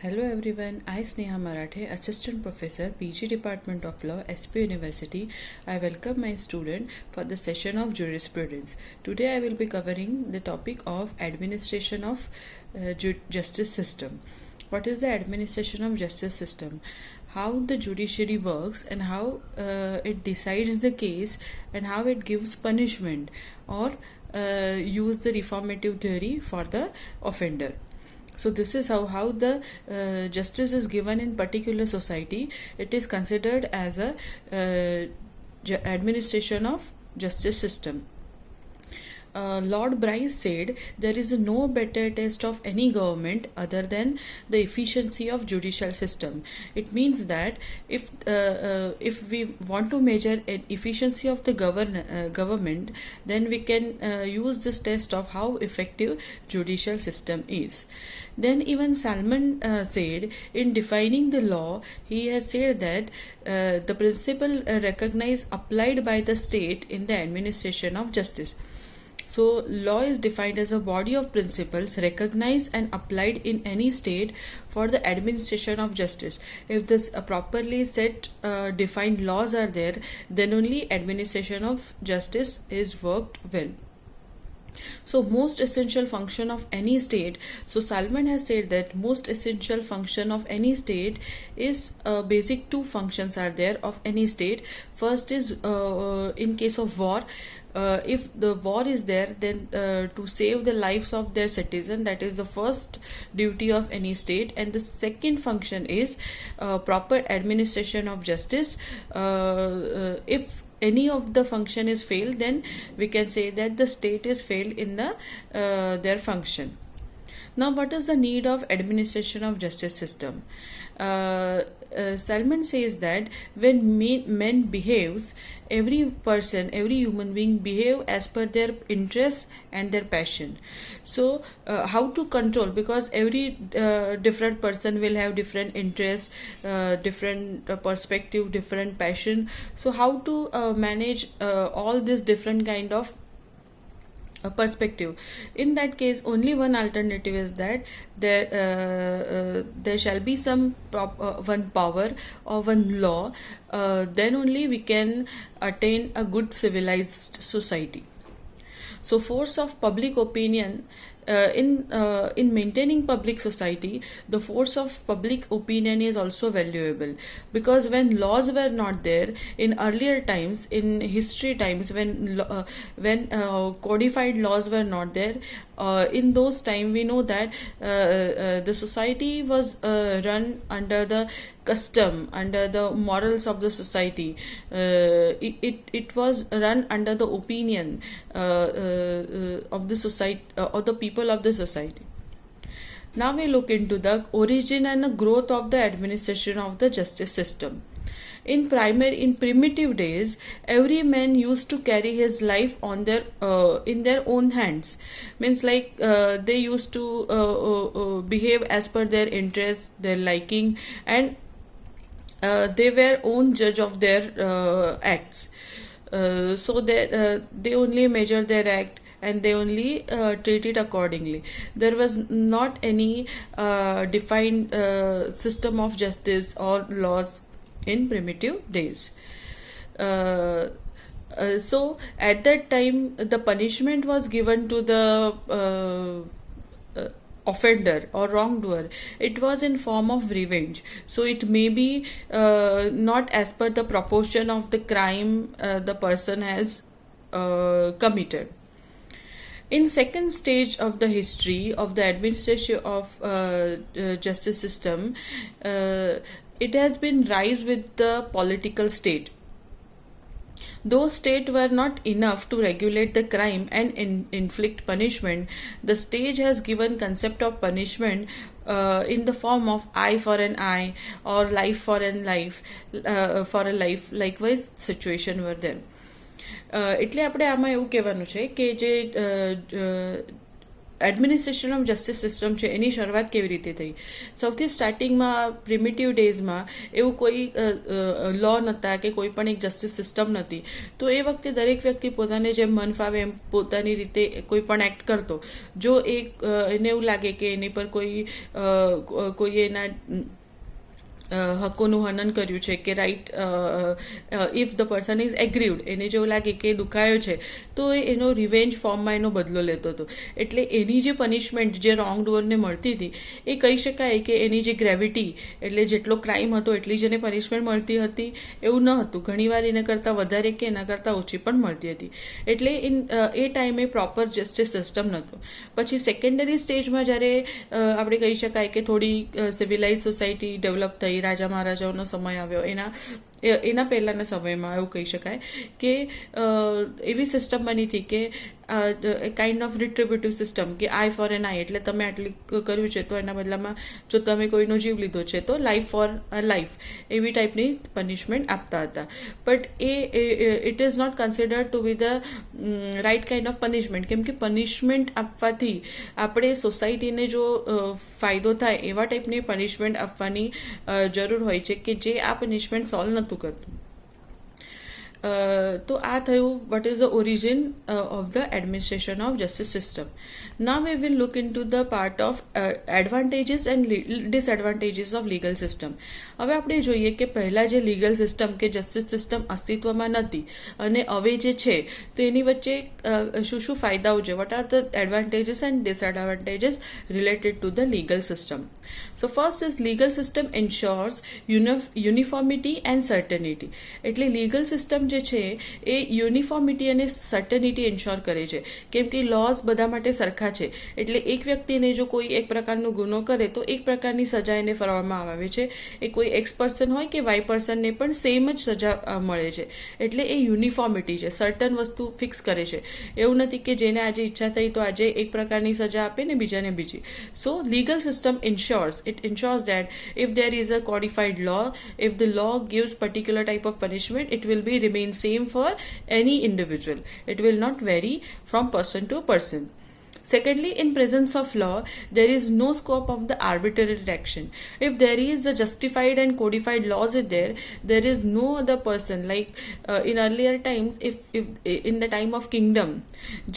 Hello everyone, I Sneha Marathe, Assistant Professor, PG Department of Law, SP University. I welcome my student for the session of jurisprudence. Today I will be covering the topic of administration of justice system. What is the administration of justice system? How the judiciary works and how it decides the case and how it gives punishment or use the reformative theory for the offender. So this is how the justice is given in particular society. It is considered as a administration of justice system. Lord Bryce said there is no better test of any government other than the efficiency of judicial system. It means that if we want to measure an efficiency of the government, then we can use this test of how effective judicial system is. Then even Salman said in defining the law, he has said that the principle recognized applied by the state in the administration of justice. So, law is defined as a body of principles recognized and applied in any state for the administration of justice. If this properly set defined laws are there, then only administration of justice is worked well. So most essential function of any state, so Salman has said that most essential function of any state is basic two functions are there of any state. First is in case of war, if the war is there, then to save the lives of their citizen, that is the first duty of any state. And the second function is proper administration of justice. If any of the function is failed, then we can say that the state is failed in the their function. Now, what is the need of administration of justice system? Salman says that when men behaves, every person, every human being behave as per their interests and their passion. So how to control, because every different person will have different interests, different perspective, different passion. So how to manage all this different kind of perspective? In that case, only one alternative is that there shall be some one power or one law, then only we can attain a good civilized society. So force of public opinion, in maintaining public society, the force of public opinion is also valuable, because when laws were not there in earlier times, in history times, when codified laws were not there, in those time we know that the society was run under the custom, under the morals of the society. It was run under the opinion of the society or the people of the society. Now we look into the origin and the growth of the administration of the justice system. In primitive days, every man used to carry his life on their in their own hands. Means like they used to behave as per their interests, their liking, and they were own judge of their acts. So they only measure their act and they only treat it accordingly. There was not any defined system of justice or laws in primitive days. So at that time, the punishment was given to the offender or wrongdoer. It was in form of revenge. So it may be not as per the proportion of the crime the person has committed. In second stage of the history of the administration of justice system, it has been rise with the political state. Though state were not enough to regulate the crime and inflict punishment, the stage has given concept of punishment in the form of eye for an eye or life for a life. Likewise situation were there. એટલે આપણે આમાં એવું કહેવાનું છે કે જે administration of justice system છે એની શરૂઆત કેવી રીતે થઈ. સૌથી સ્ટાર્ટિંગમાં પ્રિમિટિવ ડેઝમાં એવું કોઈ લો નહોતા કે કોઈ પણ એક જસ્ટિસ સિસ્ટમ નહોતી. તો એ વખતે દરેક વ્યક્તિ પોતાને જેમ મન ફાવે એમ પોતાની રીતે કોઈ પણ એક્ટ કરતો. જો એને એવું લાગે કે એની પર કોઈ એના હકોનું હનન કર્યું છે કે right, if the person is aggrieved, એને જેવું લાગે કે દુખાયો છે તો એનો રિવેન્જ ફોર્મમાં એનો બદલો લેતો હતો. એટલે એની જે પનિશમેન્ટ જે રોંગ ડુઅરને મળતી હતી એ કહી શકાય કે એની જે ગ્રેવિટી, એટલે જેટલો ક્રાઇમ હતો એટલી જ એને પનિશમેન્ટ મળતી હતી એવું ન હતું. ઘણીવાર એના કરતાં વધારે કે એના કરતાં ઓછી પણ મળતી હતી. એટલે એ ટાઈમે પ્રોપર જસ્ટિસ સિસ્ટમ નહોતું. પછી સેકન્ડરી સ્ટેજમાં જ્યારે આપણે કહી શકાય કે થોડી સિવિલાઇઝ સોસાયટી ડેવલપ થઈ, રાજા મહારાજાઓનો સમય આવ્યો, એના પહેલાંના સમયમાં એવું કહી શકાય કે એવી સિસ્ટમ બની હતી કે કાઇન્ડ ઓફ રિટ્રીબ્યુટિવ સિસ્ટમ, કે આઈ ફોર એન આઈ, એટલે તમે આટલી કર્યું છે તો એના બદલામાં જો તમે કોઈનો જીવ લીધો છે તો લાઈફ ફોર લાઈફ, એવી ટાઈપની પનિશમેન્ટ આપતા હતા. But it is not considered to be the right kind of punishment, કેમ કે પનિશમેન્ટ આપવાથી આપણે સોસાયટીને જો ફાયદો થાય એવા ટાઈપની પનિશમેન્ટ આપવાની જરૂર હોય છે કે જે આ પનિશમેન્ટ સોલ્વ નહોતું કરતું. તો આ થયું vote is the origin of the administration of justice system. Now we will look in to the part of advantages and disadvantages of legal system. હવે આપણે જોઈએ કે પહેલાં જે લીગલ સિસ્ટમ કે જસ્ટિસ સિસ્ટમ અસ્તિત્વમાં નહોતી અને હવે જે છે તો એની વચ્ચે શું શું ફાયદાઓ છે, vote are the advantages and disadvantages related to the legal system. So first is legal system ensures uniformity and certainty. એટલે લીગલ સિસ્ટમ જે છે એ યુનિફોર્મિટી અને સર્ટનિટી એન્શ્યોર કરે છે, કેમ કે લોઝ બધા માટે સરખા છે. એટલે એક વ્યક્તિને જો કોઈ એક પ્રકારનો ગુનો કરે તો એક પ્રકારની સજા એને ફરવામાં આવે છે. એ કોઈ એક્સ પર્સન હોય કે વાય પર્સનને પણ સેમ જ સજા મળે છે. એટલે એ યુનિફોર્મિટી છે, સર્ટન વસ્તુ ફિક્સ કરે છે. એવું નથી કે જેને આજે ઈચ્છા થઈ તો આજે એક પ્રકારની સજા આપે ને બીજાને બીજી. So legal system it ensures that if there is a codified law, if the law gives particular type of punishment, it will be remain same for any individual. It will not vary from person to person. Secondly, in presence of law, there is no scope of the arbitrary action. If there is a justified and codified laws is there, there is no other person like in earlier times, if in the time of kingdom,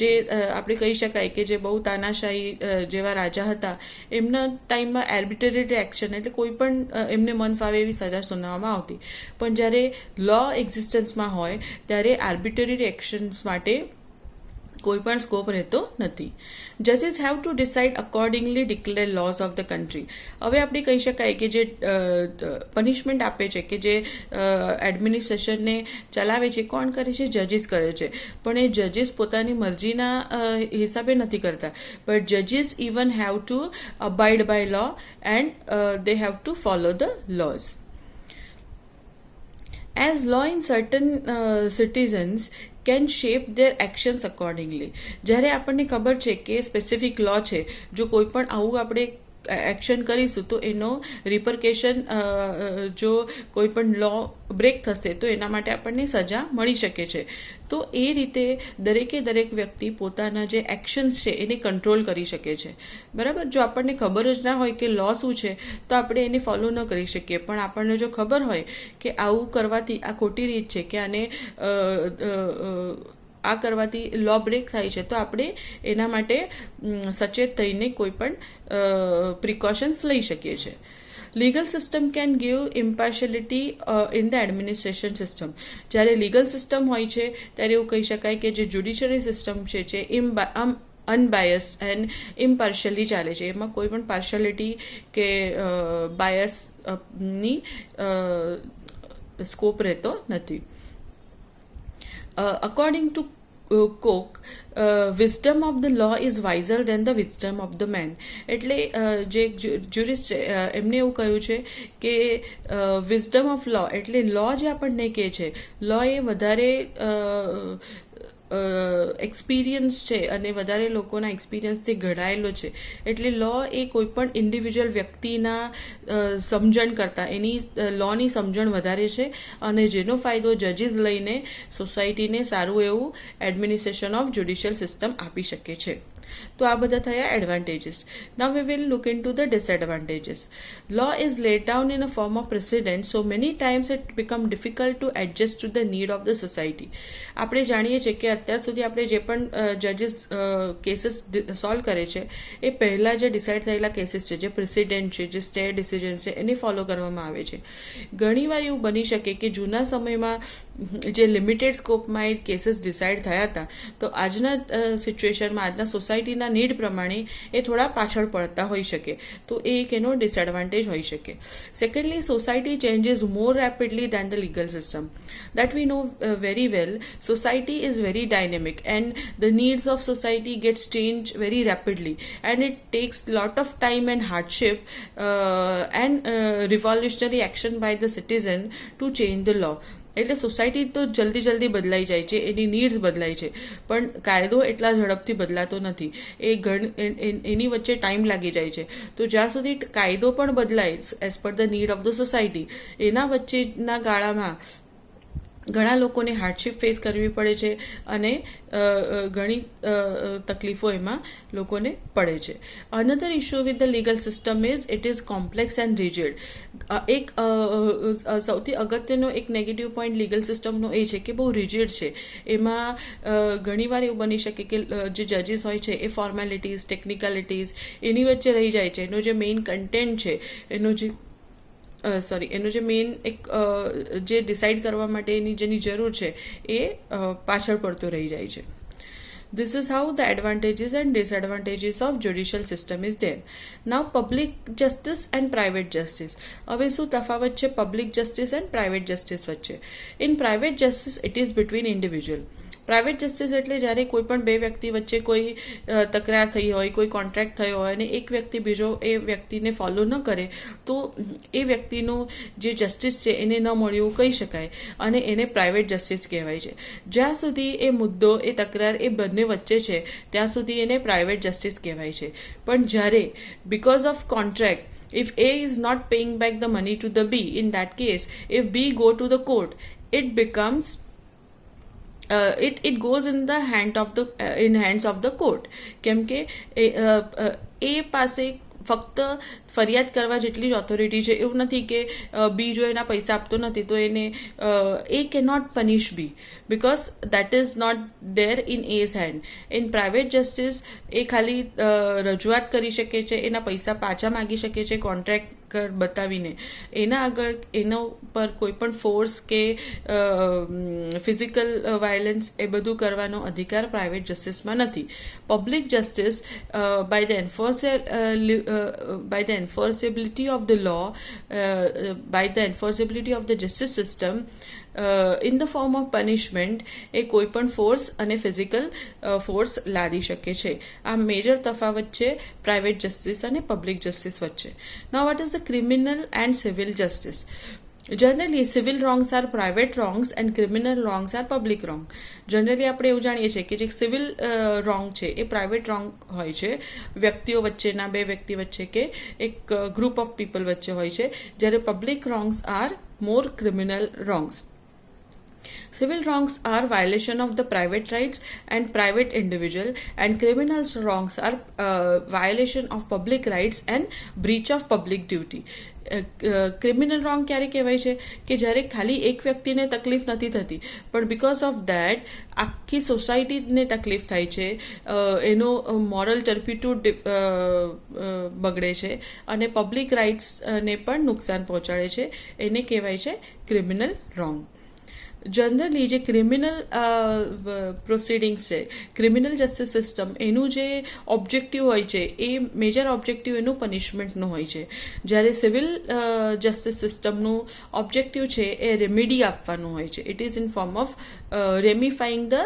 જે આપણે કહી શકાય કે જે બહુ તાનાશાહી જેવા રાજા હતા એમના ટાઈમમાં આર્બિટરી એક્શન એટલે કોઈ પણ એમને મન ફાવે એવી સજા સુનાવવામાં આવતી. પણ જ્યારે લો એક્ઝિસ્ટન્સમાં હોય ત્યારે આર્બિટરી એક્શન્સ માટે કોઈ પણ સ્કોપ રહેતો નથી. જજીસ have to decide accordingly declare laws of the country. હવે આપણે કહી શકાય કે જે પનિશમેન્ટ આપે છે કે જે એડમિનિસ્ટ્રેશનને ચલાવે છે કોણ કરે છે? જજીસ કરે છે. પણ એ જજીસ પોતાની મરજીના હિસાબે નથી કરતા, બટ જજીસ even have to abide by law and they have to follow the laws. As law in certain citizens can shape their actions accordingly. જ્યારે આપણને ખબર છે કે સ્પેસિફિક લો છે, જો કોઈ પણ આવું આપણે એક્શન કરીશું તો એનો રિપરકેશન, જો કોઈ પણ લો બ્રેક થશે તો એના માટે આપણને સજા મળી શકે છે. તો એ રીતે દરેક વ્યક્તિ પોતાના જે એક્શન્સ છે એને કંટ્રોલ કરી શકે છે. બરાબર, જો આપણને ખબર જ ના હોય કે લો શું છે તો આપણે એને ફોલો ન કરી શકીએ. પણ આપણને જો ખબર હોય કે આવું કરવાથી આ ખોટી રીત છે કે આને આ કરવાથી લો બ્રેક થાય છે તો આપણે એના માટે સચેત થઈને કોઈ પણ પ્રિકોશન્સ લઈ શકીએ છીએ. Legal system can give impartiality in the administration system. જ્યારે લીગલ સિસ્ટમ હોય છે ત્યારે એવું કહી શકાય કે જે જ્યુડિશરી સિસ્ટમ છે અનબાયસ્ડ એન્ડ ઇમ્પાર્શિયલી ચાલે છે. એમાં કોઈ પણ પાર્શિયાલિટી કે બાયસની સ્કોપ રહેતો નથી. According to Koch, wisdom of the law is wiser than the wisdom of the man. એટલે જે જ્યુરિસ્ટ છે એમને એવું કહ્યું છે કે વિઝડમ ઓફ લો એટલે લો જે આપણને કહે છે, લો એ વધારે એક્સપિરિયન્સ છે અને વધારે લોકોના એક્સપિરિયન્સથી ઘડાયેલો છે. એટલે લો એ કોઈ પણ ઇન્ડિવિજ્યુઅલ વ્યક્તિના સમજણ કરતાં એની લોની સમજણ વધારે છે અને જેનો ફાયદો જજીસ લઈને સોસાયટીને સારું એવું એડમિનિસ્ટ્રેશન ઓફ જ્યુડિશિયલ સિસ્ટમ આપી શકે છે. તો આ બધા થયા advantages. Now we will look in two the disadvantages. Law is laid down in a form of precedent, so many times it become difficult to adjust to the need of the society. આપણે જાણીએ છીએ કે અત્યાર સુધી આપણે જે પણ જજીસ cases solve કરે છે એ પહેલાં જે ડિસાઇડ થયેલા કેસીસ છે, જે પ્રેસિડેન્ટ છે, જે સ્ટે ડિસિઝન છે, એને ફોલો કરવામાં આવે છે. ઘણીવાર એવું બની શકે કે જૂના સમયમાં જે લિમિટેડ સ્કોપમાં એ કેસીસ ડિસાઇડ થયા હતા, તો આજના સિચ્યુએશનમાં, આજના સોસાયટીના નીડ પ્રમાણે એ થોડા પાછળ પડતા હોઈ શકે, તો એ એક એનો ડિસએડવાન્ટેજ હોઈ શકે. Secondly, society changes more rapidly than the legal system. That we know very well. Society is very dynamic and the needs of society gets changed very rapidly, and it takes lot of time and hardship and revolutionary action by the citizen to change the law. એટલે society તો જલ્દી બદલાઈ જાય છે, એની needs બદલાય છે, પણ કાયદો એટલા ઝડપથી બદલાતો નથી. એની વચ્ચે ટાઈમ લાગી જાય છે. તો જ્યાં સુધી કાયદો પણ બદલાય as per the need of the society, એના વચ્ચેના ગાળામાં ઘણા લોકોને હાર્ડશિપ ફેસ કરવી પડે છે અને ઘણી તકલીફો એમાં લોકોને પડે છે. Another issue with the legal system is it is complex and rigid. એક સૌથી અગત્યનો એક નેગેટિવ પોઈન્ટ લીગલ સિસ્ટમનો એ છે કે બહુ રિજિડ છે. એમાં ઘણીવાર એવું બની શકે કે જે જજીસ હોય છે એ ફોર્મેલિટીઝ, ટેકનિકાલિટીઝ એની વચ્ચે રહી જાય છે. એનો જે મેઇન કન્ટેન્ટ છે, એનું જે મેઇન એક જે ડિસાઇડ કરવા માટેની જેની જરૂર છે એ પાછળ પડતો રહી જાય છે. This is how the advantages and disadvantages of judicial system is there. Now, public justice and private justice. હવે શું તફાવત છે public justice and private justice વચ્ચે? In private justice, it is between individual. Private justice એટલે જ્યારે કોઈ પણ બે વ્યક્તિ વચ્ચે કોઈ તકરાર થઈ હોય, કોઈ કોન્ટ્રાક્ટ થયો હોય અને એક વ્યક્તિ બીજો એ વ્યક્તિને ફોલો ન કરે, તો એ વ્યક્તિનું જે જસ્ટિસ છે એને ન મળ્યું કહી શકાય અને એને પ્રાઇવેટ જસ્ટિસ કહેવાય છે. જ્યાં સુધી એ મુદ્દો, એ તકરાર એ બંને વચ્ચે છે ત્યાં સુધી એને પ્રાઇવેટ જસ્ટિસ કહેવાય છે. પણ જ્યારે because of contract, if A is not paying back the money to the B, in that case, if B go to the court, it becomes it goes in the hands of the court. કેમ કે એ પાસે ફક્ત ફરિયાદ કરવા જેટલી જ authority છે. એવું નથી કે બી જો એના પૈસા આપતો નથી તો એને એ cannot punish be, because that is not there in as hand. In private justice એ ખાલી રજૂઆત કરી શકે છે, એના પૈસા પાછા માગી શકે છે કોન્ટ્રાક્ટ બતાવીને. એના આગળ એના પર કોઈ પણ ફોર્સ કે ફિઝિકલ વાયલન્સ એ બધું કરવાનો અધિકાર પ્રાઇવેટ જસ્ટિસમાં નથી. Public justice by the enforceability of the law, by the enforceability of the justice system in the form of punishment, એ કોઈ પણ ફોર્સ અને ફિઝિકલ ફોર્સ લાદી શકે છે. આ મેજર તફાવત છે પ્રાઇવેટ જસ્ટિસ અને પબ્લિક જસ્ટિસ વચ્ચે. Now what is the criminal and civil justice? Generally civil wrongs are private wrongs and criminal wrongs are public wrong. Generally આપણે એવું જાણીએ છીએ કે જે સિવિલ રોંગ છે એ પ્રાઇવેટ રોંગ હોય છે, વ્યક્તિઓ વચ્ચેના, બે વ્યક્તિ વચ્ચે કે એક ગ્રુપ ઓફ પીપલ વચ્ચે હોય છે, જ્યારે public wrongs are more criminal wrongs. Civil wrongs are violation of the private rights and private individual, and criminal wrongs are violation of public rights and breach of public duty. Criminal wrong ક્યારે કહેવાય છે? કે જ્યારે ખાલી એક વ્યક્તિને તકલીફ નથી થતી, પણ બિકોઝ ઓફ દેટ આખી સોસાયટીને તકલીફ થાય છે, એનો મોરલ ટર્પ્યુટ્યુડ બગડે છે અને પબ્લિક રાઇટ્સને પણ નુકસાન પહોંચાડે છે, એને કહેવાય છે ક્રિમિનલ રોંગ. જનરલી જે ક્રિમિનલ પ્રોસિડિંગ્સ છે, ક્રિમિનલ જસ્ટિસ સિસ્ટમ, એનું જે ઓબ્જેક્ટિવ હોય છે એ મેજર ઓબ્જેક્ટિવ એનું પનિશમેન્ટનું હોય છે. જ્યારે સિવિલ જસ્ટિસ સિસ્ટમનું ઓબ્જેક્ટિવ છે એ રેમેડી આપવાનું હોય છે. It is in form of ramifying the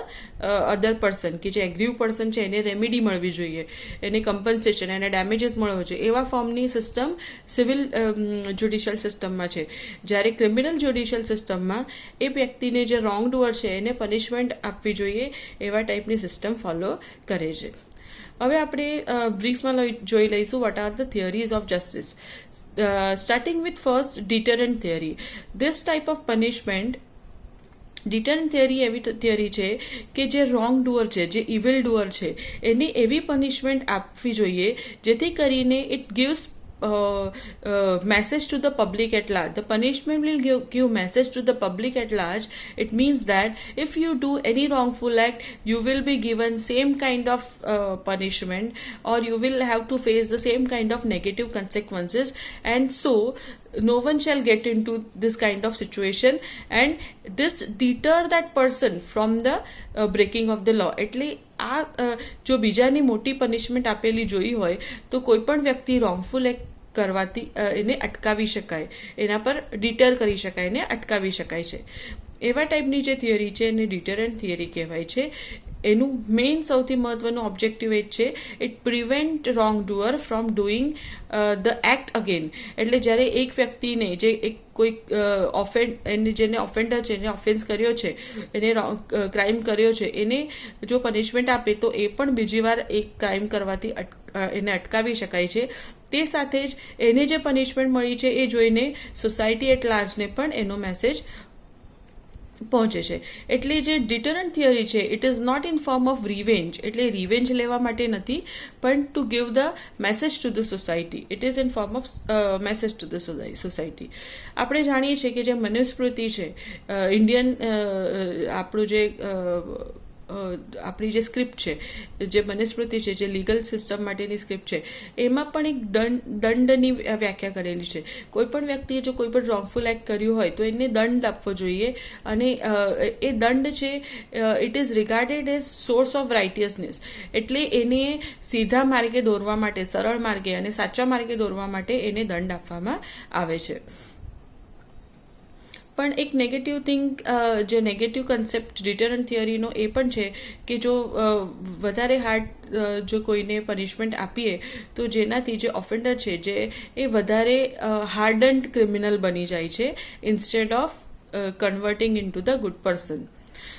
other person, કે જે એગ્રીવ પર્સન છે એને રેમેડી મળવી જોઈએ, એને કમ્પન્સેશન, એને ડેમેજીસ મળવો જોઈએ, એવા ફોર્મની સિસ્ટમ સિવિલ જ્યુડિશિયલ સિસ્ટમમાં છે. જ્યારે ક્રિમિનલ જ્યુડિશિયલ સિસ્ટમમાં એ વ્યક્તિને જે રોંગ ડુઅર છે એને પનિશમેન્ટ આપવી જોઈએ, એવા ટાઈપની સિસ્ટમ ફોલો કરે છે. હવે આપણે બ્રીફમાં જોઈ લઈશું what are the theories of justice. Starting with first deterrent theory. This type of punishment deterrent theory એવી થિયરી છે કે જે રોંગ ડુઅર છે, જે ઇવિલ ડુઅર છે, એને એવી પનિશમેન્ટ આપવી જોઈએ જેથી કરીને it gives message to the public at large. The punishment will give message to the public at large. It means that if you do any wrongful act, you will be given same kind of punishment, or you will have to face the same kind of negative consequences, and so no one shall get into this kind of situation, and this deter that person from the breaking of the law. એટલે આ જો બીજાની મોટી punishment આપેલી જોઈ હોય તો કોઈ પણ વ્યક્તિ રોંગફુલ એક્ટ કરવાથી એને અટકાવી શકાય, એના પર ડિટર કરી શકાય, એને અટકાવી શકાય છે. એવા ટાઈપની જે થિયરી છે એને ડિટરન્ટ થિયરી કહેવાય છે. એનું મેઇન સૌથી મહત્વનું ઓબ્જેક્ટિવ એ છે, it prevent wrong doer from doing the act again. એટલે જ્યારે એક વ્યક્તિને જે એક કોઈ જેને ઓફેન્ડર છે, એને ઓફેન્સ કર્યો છે, એને ક્રાઇમ કર્યો છે, એને જો પનિશમેન્ટ આપે તો એ પણ બીજી વાર એક ક્રાઇમ કરવાથી એને અટકાવી શકાય છે. તે સાથે જ એને જે પનિશમેન્ટ મળી છે એ જોઈને સોસાયટી એટ લાર્જને પણ એનો મેસેજ પહોંચે છે. એટલે જે ડિટરન્ટ થિયરી છે, it is not in form of revenge, એટલે રિવેન્જ લેવા માટે નથી, પણ to give the message to the society. It is in form of message to the society. આપણે જાણીએ છીએ કે જે મનુસ્મૃતિ છે, ઇન્ડિયન આપણું જે આપણી જે સ્ક્રિપ્ટ છે, જે મનુસ્મૃતિ છે, જે લીગલ સિસ્ટમ માટેની સ્ક્રિપ્ટ છે, એમાં પણ એક દંડની વ્યાખ્યા કરેલી છે. કોઈ પણ વ્યક્તિએ જો કોઈ પણ રોંગફુલ એક્ટ કર્યું હોય તો એને દંડ આપવો જોઈએ, અને એ દંડ છે it is regarded as source of righteousness. એટલે એને સીધા માર્ગે દોરવા માટે, સરળ માર્ગે અને સાચા માર્ગે દોરવા માટે એને દંડ આપવામાં આવે છે. પણ એક નેગેટિવ થિંગ, જે નેગેટિવ કન્સેપ્ટ ડિટરન્ટ થિયરીનો એ પણ છે કે જો વધારે હાર્ડ જો કોઈને પનિશમેન્ટ આપીએ તો જેનાથી જે ઓફેન્ડર છે જે એ વધારે હાર્ડન્ડ ક્રિમિનલ બની જાય છે, instead of converting in two the good person.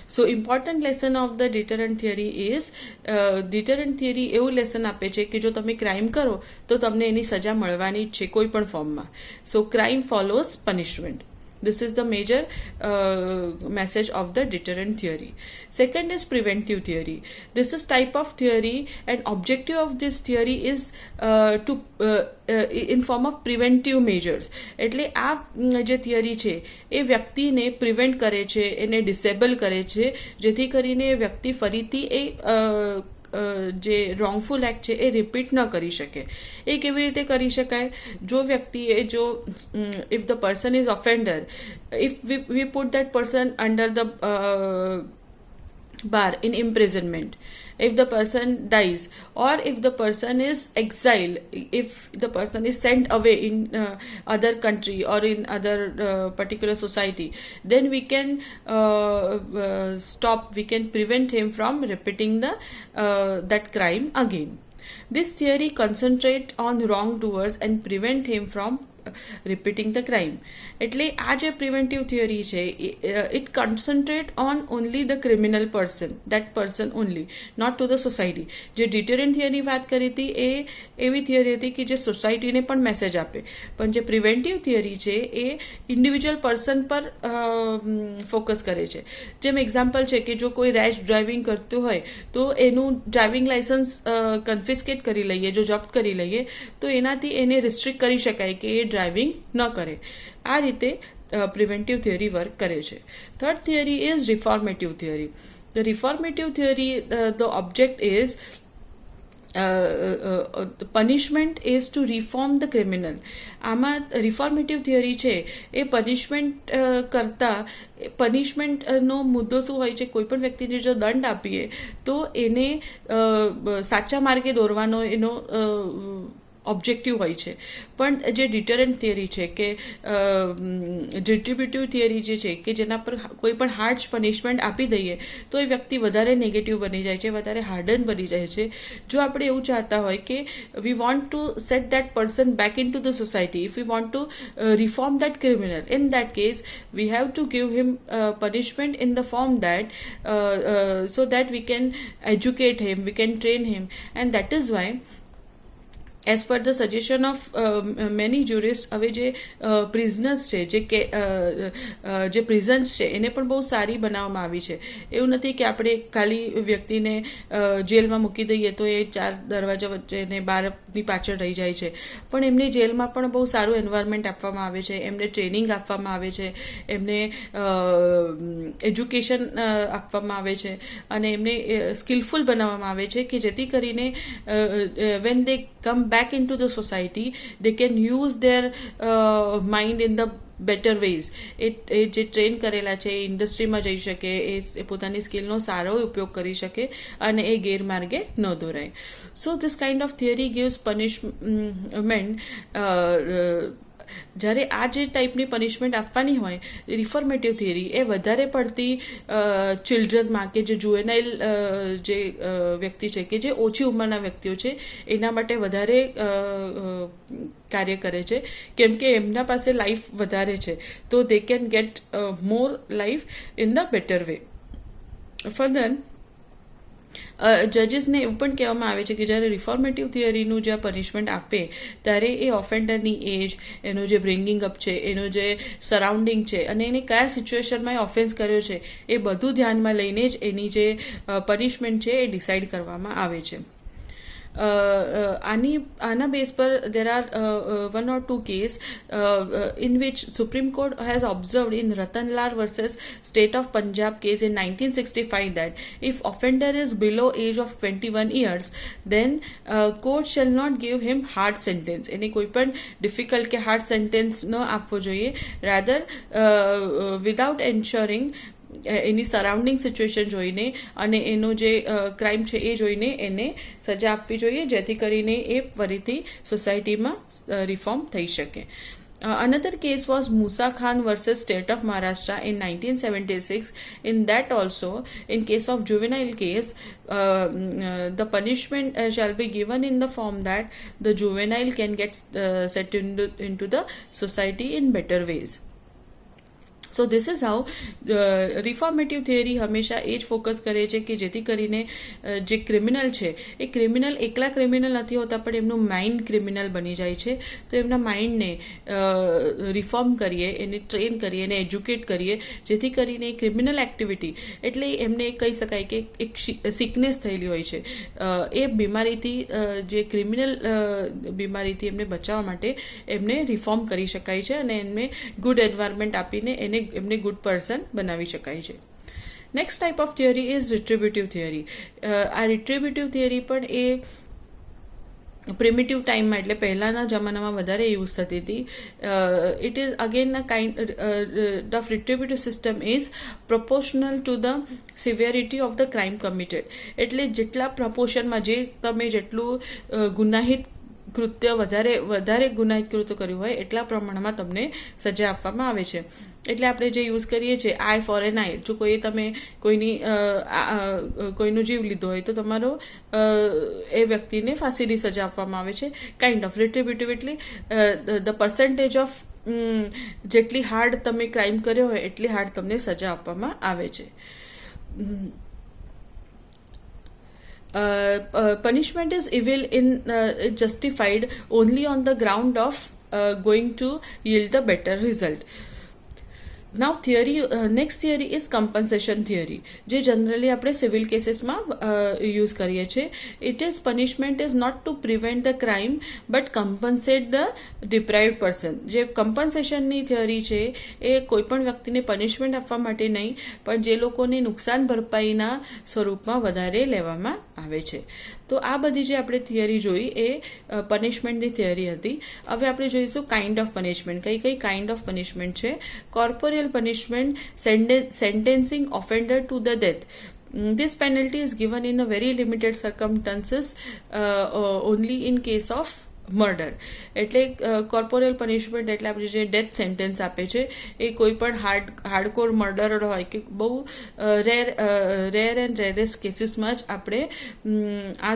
So important lesson of the deterrent theory is, deterrent theory એવું લેસન આપે છે કે જો તમે ક્રાઇમ કરો તો તમને એની સજા મળવાની જ છે કોઈ પણ ફોર્મમાં. So crime follows punishment. This is the major message of the deterrent theory. Second is preventive theory. This is type of theory, and objective of this theory is to in form of preventive measures. એટલે આ જે theory છે એ વ્યક્તિને prevent કરે છે, એને disable કરે છે, જેથી કરીને વ્યક્તિ ફરીથી એ જે રોંગફુલ એક્ટ છે એ રિપીટ ન કરી શકે. એ કેવી રીતે કરી શકાય? જો વ્યક્તિએ જો if the person is offender, if V put that person under the bar in imprisonment, if the person dies, or if the person is exiled, if the person is sent away in other country or in other particular society, then we can we can prevent him from repeating the that crime again. This theory concentrate on wrongdoers and prevent him from repeating the crime. એટલે આ જે preventive theory છે it concentrate on only the criminal person, that person only, not to the society. જે deterrent theory વાત કરી હતી એ એવી theory હતી કે જે સોસાયટીને પણ મેસેજ આપે, પણ જે પ્રિવેન્ટિવ થિયરી છે એ ઇન્ડિવિજ્યુઅલ પર્સન પર ફોકસ કરે છે. જેમ એક્ઝામ્પલ છે કે જો કોઈ રેશ ડ્રાઇવિંગ કરતું હોય તો એનું ડ્રાઇવિંગ લાઇસન્સ કન્ફિસ્કેટ કરી લઈએ, જો જપ્ત કરી લઈએ તો એનાથી એને રિસ્ટ્રિક્ટ કરી શકાય કે એ ડ્રાઇવિંગ ન કરે. આ રીતે પ્રિવેન્ટિવ થિયરી વર્ક કરે છે. Third theory is reformative theory. The reformative theory, the object is punishment is to reform the criminal. આમાં રિફોર્મેટિવ થિયરી છે એ પનિશમેન્ટ કરતાં, પનિશમેન્ટનો મુદ્દો શું હોય છે? કોઈ પણ વ્યક્તિને જો દંડ આપીએ તો એને સાચા માર્ગે દોરવાનો એનો ઓબ્જેક્ટિવ હોય છે. પણ જે ડિટરન્ટ થિયરી છે કે ડિસ્ટ્રીબ્યુટિવ થિયરી જે છે કે જેના પર કોઈ પણ હાર્ડ પનિશમેન્ટ આપી દઈએ તો એ વ્યક્તિ વધારે નેગેટિવ બની જાય છે, વધારે હાર્ડન બની જાય છે. જો આપણે એવું ચાહતા હોય કે we want to set that person back in two the society, if we want to reform that criminal, in that case we have to give him punishment in the form that so that we can educate him, we can train him, and that is why as per the suggestion of many jurist હવે જે prisoners છે જે પ્રિઝન્સ છે એને પણ બહુ સારી બનાવવામાં આવી છે. એવું નથી કે આપણે ખાલી વ્યક્તિને જેલમાં મૂકી દઈએ તો એ 4 દરવાજા વચ્ચે ને બહારની પાછળ રહી જાય છે, પણ એમને જેલમાં પણ બહુ સારું એન્વાયરમેન્ટ આપવામાં આવે છે, એમને ટ્રેનિંગ આપવામાં આવે છે, એમને એજ્યુકેશન આપવામાં આવે છે અને એમને સ્કિલફુલ બનાવવામાં આવે છે કે જેથી કરીને when they come back into the society they can use their mind in the better ways. એ જે ટ્રેન કરેલા છે એ ઇન્ડસ્ટ્રીમાં જઈ શકે, એ પોતાની સ્કિલનો સારો ઉપયોગ કરી શકે અને એ ગેરમાર્ગે ન દોરાય. So this kind of theory gives punishment. જ્યારે આ જે ટાઈપની પનિશમેન્ટ આપવાની હોય, રિફોર્મેટિવ થિયરી એ વધારે પડતી ચિલ્ડ્રનમાં કે જે જુએનાઇલ જે વ્યક્તિ છે કે જે ઓછી ઉંમરના વ્યક્તિઓ છે એના માટે વધારે કાર્ય કરે છે, કેમ કે એમના પાસે લાઈફ વધારે છે, તો they can get more life in the better way. Further જજીસને એવું પણ કહેવામાં આવે છે કે જ્યારે રિફોર્મેટિવ થિયરીનું જે પનિશમેન્ટ આપે ત્યારે એ ઓફેન્ડરની એજ, એનો જે બ્રિંગિંગ અપ છે, એનો જે સરાઉન્ડિંગ છે અને એને કયા સિચ્યુએશનમાં એ ઓફેન્સ કર્યો છે એ બધું ધ્યાનમાં લઈને જ એની જે પનિશમેન્ટ છે એ ડિસાઇડ કરવામાં આવે છે. આના બેઝ પર there are one or two cases in which Supreme Court has observed in Ratanlal versus State of Punjab case in 1965 that if offender is below age of 21 years then court shall not give him hard sentence. એને કોઈ પણ difficult કે hard sentence ન આપવો જોઈએ, rather without ensuring એની surrounding situation જોઈને અને એનો જે ક્રાઇમ છે એ જોઈને એને સજા આપવી જોઈએ, જેથી કરીને એ ફરીથી સોસાયટીમાં રિફોર્મ થઈ શકે. Another case was Musa Khan versus State of Maharashtra in 1976. In that also, in case of juvenile case, the punishment shall be given in the form that the juvenile can get set into the society in better ways. So this is how reformative theory હંમેશા એ જ focus કરે છે કે જેથી કરીને જે criminal છે એ ક્રિમિનલ એકલા ક્રિમિનલ નથી હોતા, પણ એમનું માઇન્ડ ક્રિમિનલ બની જાય છે. તો એમના માઇન્ડને રિફોર્મ કરીએ, એને ટ્રેન કરીએ, એને એજ્યુકેટ કરીએ, જેથી કરીને ક્રિમિનલ એક્ટિવિટી એટલે એમને કહી શકાય કે એક સિકનેસ થયેલી હોય છે, એ બીમારીથી જે ક્રિમિનલ બીમારીથી એમને બચાવવા માટે એમને રિફોર્મ કરી શકાય છે અને એમને ગુડ એન્વાયરમેન્ટ આપીને એમને ગુડ પર્સન બનાવી શકાય છે. Next type of theory is retributive theory. આ રિટ્રીબ્યુટિવ થિયરી પણ એ પ્રિમિટિવ ટાઈમમાં એટલે પહેલાંના જમાનામાં વધારે યુઝ થતી હતી. It is again a kind of retributive system is proportional to the severity of the crime committed. એટલે જેટલા પ્રપોર્શનમાં તમે જેટલું ગુનાહિત કૃત્ય વધારે ગુનાહિત કૃત્ય કર્યું હોય એટલા પ્રમાણમાં તમને સજા આપવામાં આવે છે. એટલે આપણે જે યુઝ કરીએ છીએ આઈ ફોર એન આઈ, જો તમે કોઈનો જીવ લીધો હોય તો તમારો એ વ્યક્તિને ફાંસીની સજા આપવામાં આવે છે. કાઇન્ડ ઓફ રિટ્રીબ્યુટિવ એટલે ધ પર્સન્ટેજ ઓફ જેટલી હાર્ડ તમે ક્રાઇમ કર્યો હોય એટલી હાર્ડ તમને સજા આપવામાં આવે છે. Punishment is evil in justified only on the ground of going to yield the better result. Now next theory is compensation theory, જે જનરલી આપણે સિવિલ કેસીસમાં યુઝ કરીએ છીએ. It is punishment is not to prevent the crime but compensate the deprived person. જે કમ્પન્સેશનની theory છે એ કોઈ પણ વ્યક્તિને પનિશમેન્ટ આપવા માટે નહીં, પણ જે લોકોને નુકસાન ભરપાઈના સ્વરૂપમાં વધારે લેવામાં આવે છે. તો આ બધી જે આપણે થિયરી જોઈ એ પનિશમેન્ટની થિયરી હતી. હવે આપણે જોઈશું કાઇન્ડ ઓફ પનિશમેન્ટ. કઈ કાઇન્ડ ઓફ પનિશમેન્ટ છે? કોર્પોરિયલ punishment, sentencing offender to the death. This penalty is given in a very limited circumstances, only in case of murder. એટલે કોર્પોરિયલ પનિશમેન્ટ એટલે આપણે જે ડેથ સેન્ટેન્સ આપે છે એ કોઈ પણ હાર્ડકોર મર્ડર હોય કે બહુ રેર એન્ડ રેરેસ્ટ કેસીસમાં જ આપણે આ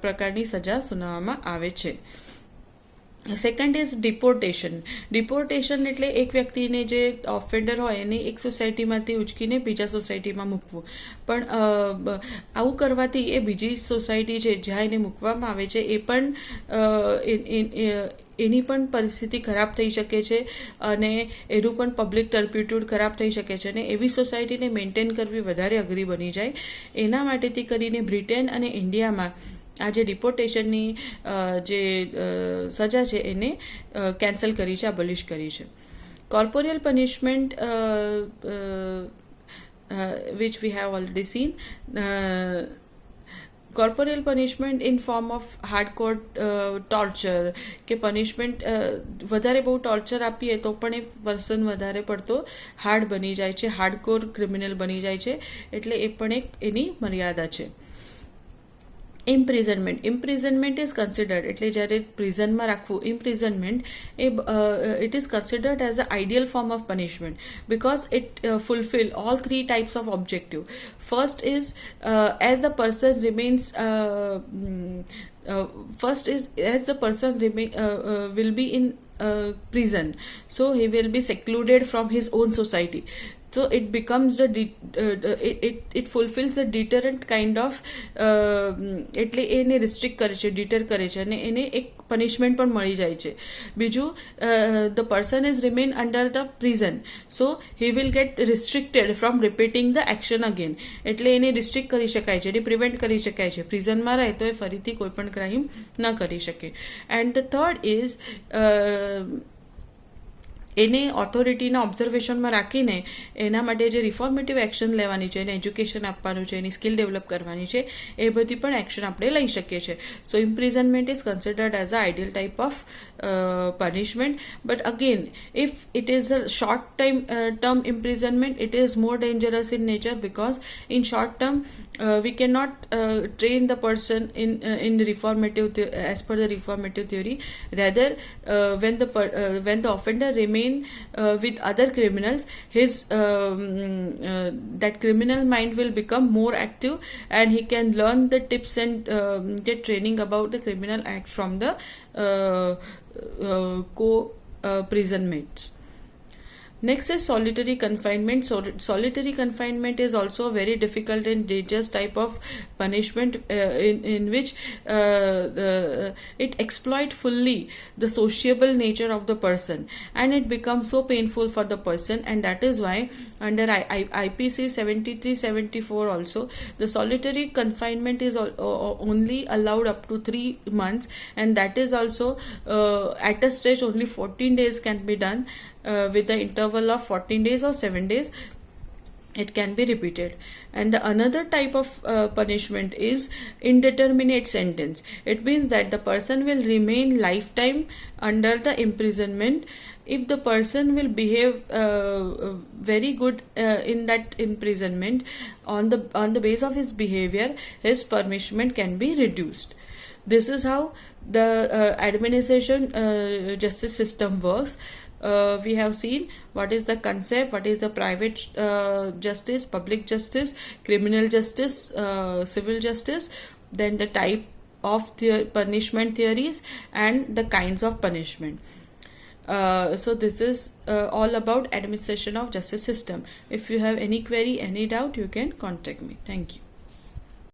પ્રકારની સજા સુનાવવામાં આવે છે. સેકન્ડ ઇઝ ડિપોર્ટેશન એટલે એક વ્યક્તિને જે ઓફેન્ડર હોય એને એક સોસાયટીમાંથી ઉચકીને બીજા સોસાયટીમાં મૂકવું. પણ આવું કરવાથી એ બીજી સોસાયટી છે જ્યાં એને મૂકવામાં આવે છે એ પણ એની પણ પરિસ્થિતિ ખરાબ થઈ શકે છે અને એનું પણ પબ્લિક ટર્પ્યુટ્યુડ ખરાબ થઈ શકે છે અને એવી સોસાયટીને મેન્ટેન કરવી વધારે અઘરી બની જાય. એના માટેથી કરીને બ્રિટન અને ઇન્ડિયામાં આ જે ડિપોર્ટેશનની જે સજા છે એને કેન્સલ કરી છે, અબોલિશ કરી છે. કોર્પોરિયલ punishment which we have already seen, corporeal punishment in form of hardcore torture કે પનિશમેન્ટ વધારે બહુ ટોર્ચર આપીએ તો પણ એ પર્સન વધારે પડતો હાર્ડ બની જાય છે, હાર્ડકોર ક્રિમિનલ બની જાય છે, એટલે એ પણ એક એની મર્યાદા છે. ઇમ્પ્રિઝનમેન્ટ ઇઝ કન્સિડર્ડ એટલે જ્યારે પ્રિઝનમાં રાખવું imprisonment it is considered as the ideal form of punishment because it fulfill all three types of objective. First is as the person remains will be in prison, so he will be secluded from his own society. So it becomes it fulfills a deterrent kind of એટલે એને restrict કરે છે, deter કરે છે અને એને એક punishment પણ મળી જાય છે. બીજું, the person is remain under the prison, so he will get restricted from repeating the action again. એટલે એને રિસ્ટ્રિક્ટ કરી શકાય છે, એને પ્રિવેન્ટ કરી શકાય છે. પ્રિઝનમાં રહે તો એ ફરીથી કોઈ પણ ક્રાઇમ ન કરી શકે. એન્ડ ધ થર્ડ ઇઝ એને ઓથોરિટીના ઓબ્ઝર્વેશનમાં રાખીને એના માટે જે રિફોર્મેટિવ એક્શન લેવાની છે, એને એજ્યુકેશન આપવાનું છે, એની સ્કિલ ડેવલપ કરવાની છે, એ બધી પણ એક્શન આપણે લઈ શકીએ છીએ. So imprisonment is considered as a ideal type of punishment, but again if it is a short term imprisonment, it is more dangerous in nature because in short term we cannot train the person in as per the reformative theory. Rather when the offender remain with other criminals, his that criminal mind will become more active and he can learn the tips and get training about the criminal act from the prison mates. Next is solitary confinement. So solitary confinement is also a very difficult and dangerous type of punishment in which it exploits fully the sociable nature of the person and it becomes so painful for the person, and that is why under IPC 73-74 also the solitary confinement is only allowed up to 3 months, and that is also at a stretch only 14 days can be done. With the interval of 14 days or 7 days it can be repeated. And the another type of punishment is indeterminate sentence. It means that the person will remain lifetime under the imprisonment. If the person will behave very good in that imprisonment, on the base of his behavior, his punishment can be reduced. This is how the administration justice system works. We have seen what is the concept, what is the private justice, public justice, criminal justice, civil justice, then the type of punishment theories and the kinds of punishment. So this is all about administration of justice system. If you have any query, any doubt, you can contact me. Thank you.